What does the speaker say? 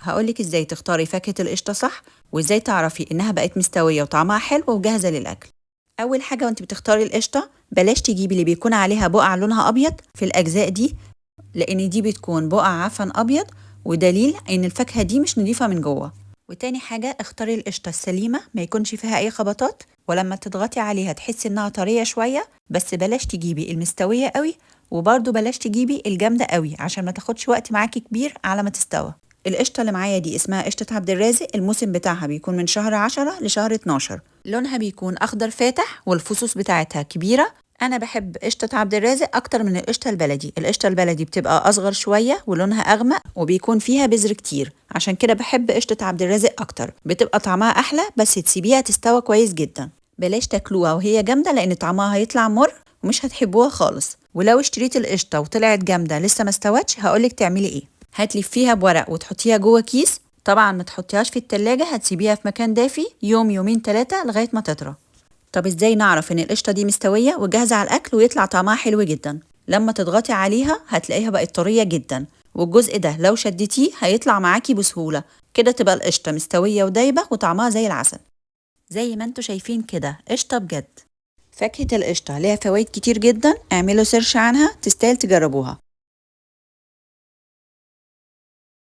هقولك ازاي تختاري فاكهة القشطة صح، وازاي تعرفي انها بقت مستوية وطعمها حلو وجاهزة للأكل. أول حاجة وانت بتختاري القشطة بلاش تجيبي اللي بيكون عليها بقع لونها أبيض في الأجزاء دي، لأن دي بتكون بقع عفن أبيض ودليل إن الفاكهة دي مش نضيفة من جوه. وتاني حاجة اختاري القشطة السليمة ما يكونش فيها أي خبطات، ولما تضغطي عليها تحسي إنها طرية شوية، بس بلاش تجيبي المستوية قوي، وبرضو بلاش تجيبي الجامدة قوي عشان ما تاخدش وقت معاكي كبير على ما تستوى. القشطة اللي معايا دي اسمها قشطة عبد الرازق، الموسم بتاعها بيكون من شهر 10 لشهر 12، لونها بيكون أخضر فاتح والفصوص بتاعتها كبيرة. أنا بحب قشطة عبد الرازق أكتر من القشطة البلدي. القشطة البلدي بتبقى أصغر شوية ولونها أغمق وبيكون فيها بذر كتير، عشان كده بحب قشطة عبد الرازق أكتر، بتبقى طعمها أحلى بس تسيبيها تستوى كويس جدا. بلاش تاكلوها وهي جامدة لأن طعمها هيطلع مر ومش هتحبوها خالص. ولو اشتريت القشطة وطلعت جامدة لسه ما استوتش هقولك تعملي ايه. هتلفيها بورق وتحطيها جوه كيس، طبعا ما تحطيهاش في التلاجة، هتسيبيها في مكان دافي يوم يومين 3 لغاية ما تطرى. طب ازاي نعرف ان القشطة دي مستوية وجاهزة على الأكل ويطلع طعمها حلو جدا؟ لما تضغطي عليها هتلاقيها بقت طرية جدا، والجزء ده لو شدتيه هيطلع معاكي بسهولة، كده تبقى القشطة مستوية ودايبة وطعمها زي العسل. زي ما انتوا شايفين كده قشطة بجد. فاكهة القشطة ليها فوائد كتير جدا، اعملوا سيرش عنها تستاهل تجربوها.